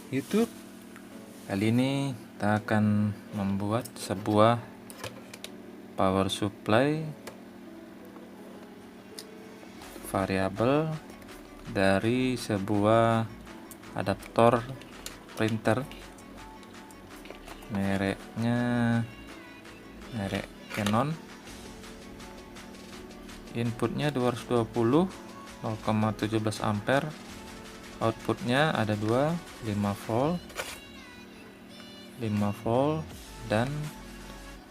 YouTube. Kali ini kita akan membuat sebuah power supply variabel dari sebuah adaptor printer mereknya merek Canon. Inputnya 220 0,17 ampere, outputnya ada 5 volt dan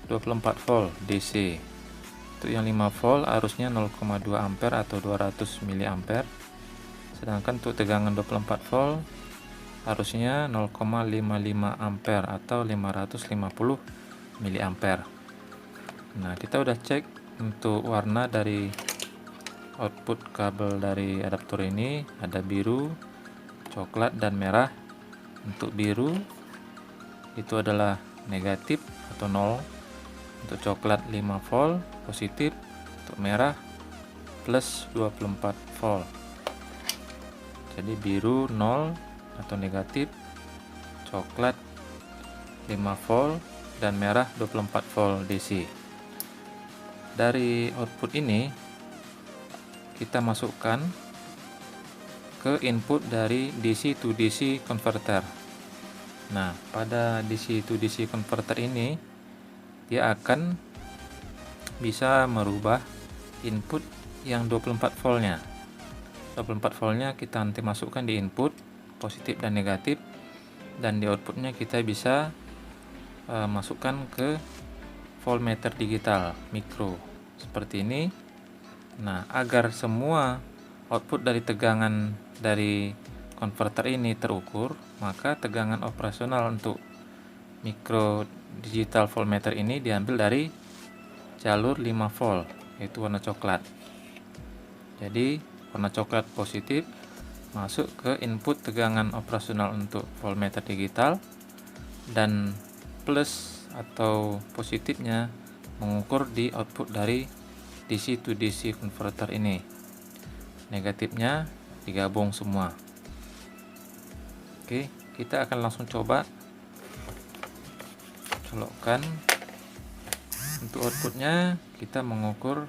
24 volt DC. Untuk yang 5 volt arusnya 0,2 ampere atau 200 mA, sedangkan untuk tegangan 24 volt arusnya 0,55 ampere atau 550 mA. Nah, kita udah cek untuk warna dari output kabel dari adaptor ini, ada biru, coklat, dan merah. Untuk biru itu adalah negatif atau 0, untuk coklat 5 volt positif, untuk merah plus 24 volt. Jadi biru 0 atau negatif, coklat 5 volt, dan merah 24 volt DC. Dari output ini kita masukkan ke input dari DC to DC converter. Nah, pada DC to DC converter ini dia akan bisa merubah input yang 24 voltnya. 24 voltnya kita nanti masukkan di input positif dan negatif, dan di outputnya kita bisa masukkan ke voltmeter digital mikro seperti ini. Nah, agar semua output dari tegangan dari konverter ini terukur, maka tegangan operasional untuk mikro digital voltmeter ini diambil dari jalur 5 volt, yaitu warna coklat. Jadi warna coklat positif masuk ke input tegangan operasional untuk voltmeter digital, dan plus atau positifnya mengukur di output dari DC to DC converter ini. Negatifnya digabung semua. Oke, kita akan langsung coba colokkan. Untuk outputnya kita mengukur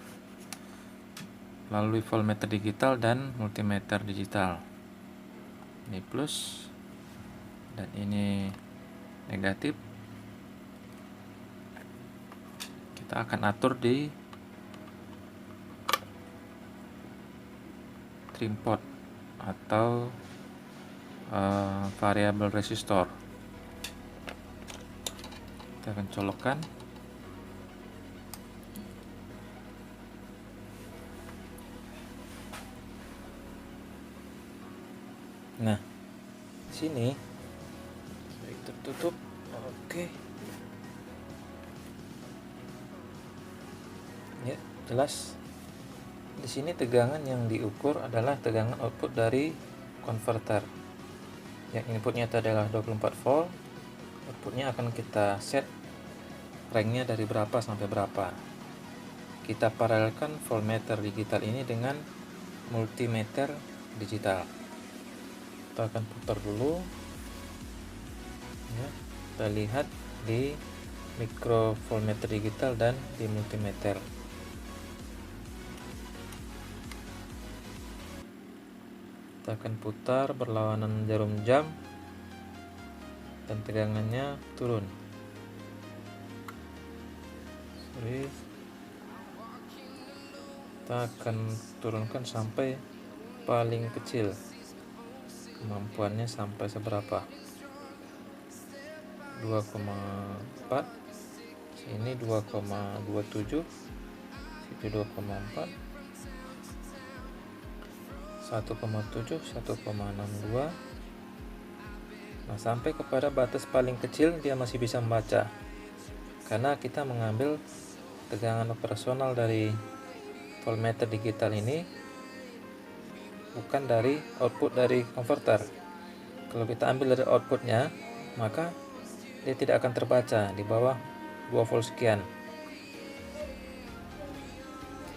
melalui voltmeter digital dan multimeter digital. Ini plus dan ini negatif. Kita akan atur di trim pot atau variabel resistor. Kita akan colokkan. Nah, sini tertutup. Oke. Ya, jelas. Di sini tegangan yang diukur adalah tegangan output dari konverter. Yang inputnya adalah 24 volt. Outputnya akan kita set ranknya dari berapa sampai berapa. Kita paralelkan voltmeter digital ini dengan multimeter digital. Kita akan putar dulu. Ya, kita lihat di mikro voltmeter digital dan di multimeter. Kita akan putar berlawanan jarum jam dan tegangannya turun. Kita akan turunkan sampai paling kecil. Kemampuannya sampai seberapa? 2,4. Sini 2,27. Situ 2,4. 1,7, 1,62. Nah, sampai kepada batas paling kecil dia masih bisa membaca, karena kita mengambil tegangan operasional dari voltmeter digital ini bukan dari output dari konverter. Kalau kita ambil dari outputnya, maka dia tidak akan terbaca di bawah 2 volt sekian,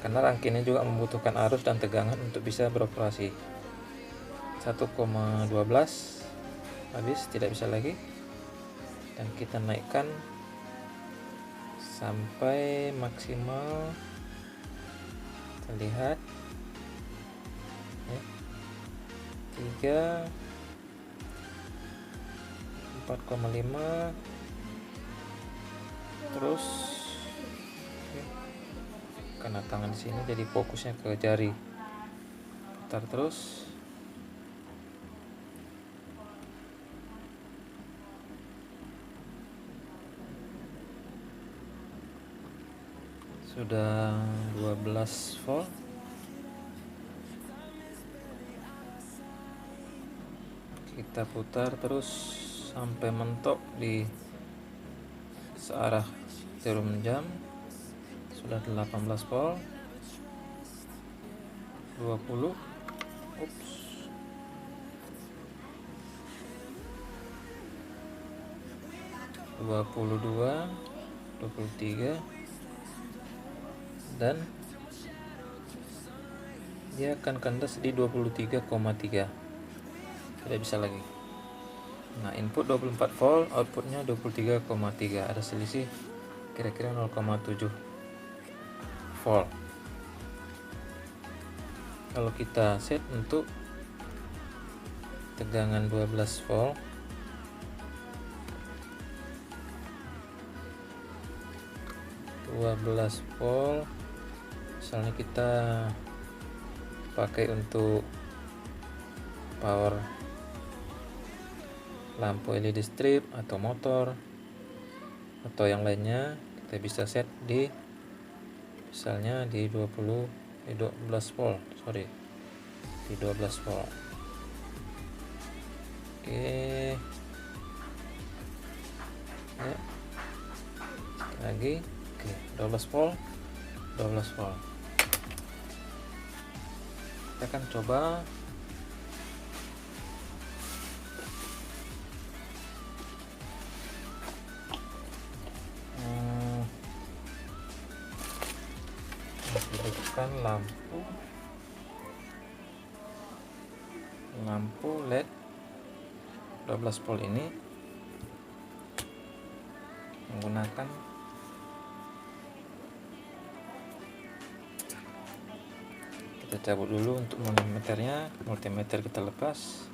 karena rangkaian ini juga membutuhkan arus dan tegangan untuk bisa beroperasi. 1,12 habis, tidak bisa lagi, dan kita naikkan sampai maksimal. Kita lihat ya, 3 4,5 terus ya, karena tangan sini jadi fokusnya ke jari, putar terus. Sudah 12 volt. Kita putar terus sampai mentok di searah jarum jam. Sudah 18 volt. 20. Ups. 22, 23, dan dia akan kandas di 23,3. Tidak bisa lagi. Nah, input 24 volt, outputnya 23,3. Ada selisih kira-kira 0,7 volt. Kalau kita set untuk tegangan 12 volt, misalnya kita pakai untuk power lampu LED strip atau motor atau yang lainnya, kita bisa set di misalnya di 12 volt, di 12 volt. Oke ya, sekali lagi. Oke, 12 volt. Kita akan coba hidupkan lampu LED 12 volt ini menggunakan kita cabut dulu untuk multimeternya. Multimeter kita lepas.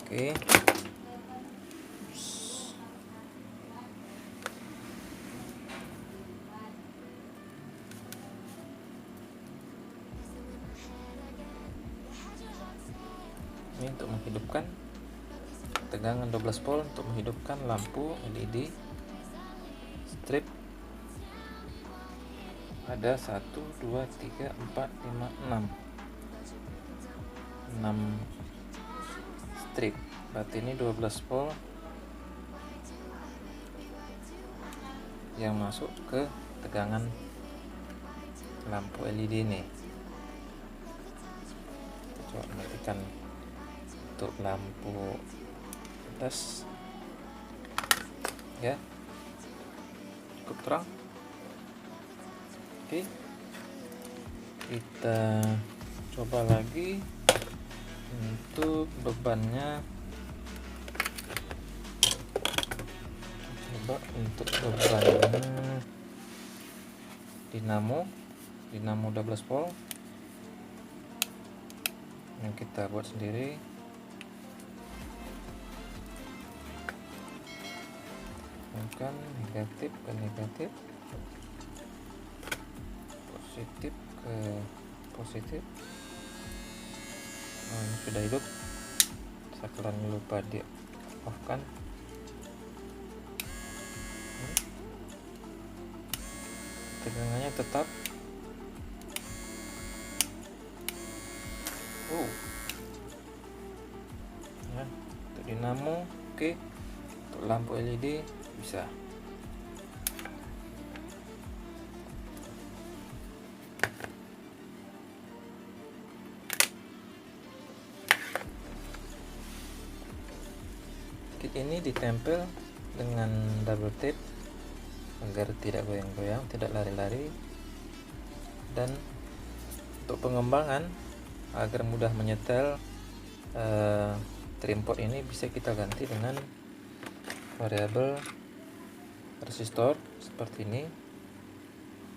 Oke. Ini untuk menghidupkan tegangan 12 volt untuk menghidupkan lampu LED strip. Ada 1, 2, 3, 4, 5, 6 strip. Berarti ini 12 volt yang masuk ke tegangan lampu LED ini. Coba matikan untuk lampu atas ya, cukup terang. Oke, kita coba lagi untuk bebannya. Coba untuk bebannya dinamo 12 volt yang kita buat sendiri. Bukan negatif ke negatif, positif ke positif. Ini sudah hidup, saklar lupa di off kan. Tegangannya tetap. Ya, untuk dinamo oke. Untuk lampu LED bisa. Kit ini ditempel dengan double tape agar tidak goyang-goyang, tidak lari-lari, dan untuk pengembangan agar mudah menyetel terimport ini bisa kita ganti dengan variabel resistor seperti ini.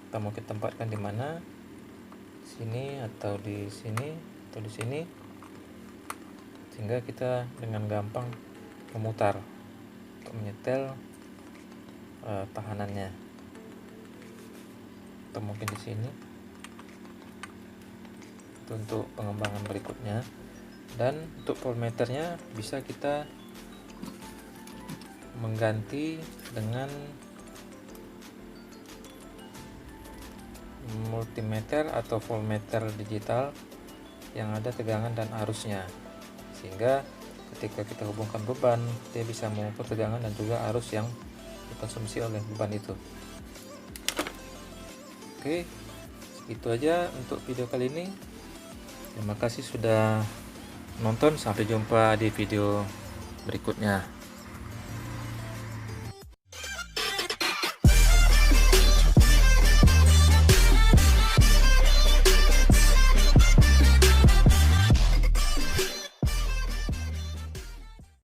Kita mau kita tempatkan di mana, sini atau di sini atau di sini, sehingga kita dengan gampang memutar untuk menyetel tahanannya, atau mungkin di sini itu untuk pengembangan berikutnya. Dan untuk voltmeternya bisa kita mengganti dengan multimeter atau voltmeter digital yang ada tegangan dan arusnya, sehingga ketika kita hubungkan beban, dia bisa mengukur tegangan dan juga arus yang dikonsumsi oleh beban itu. Oke, itu aja untuk video kali ini. Terima kasih sudah nonton, sampai jumpa di video berikutnya.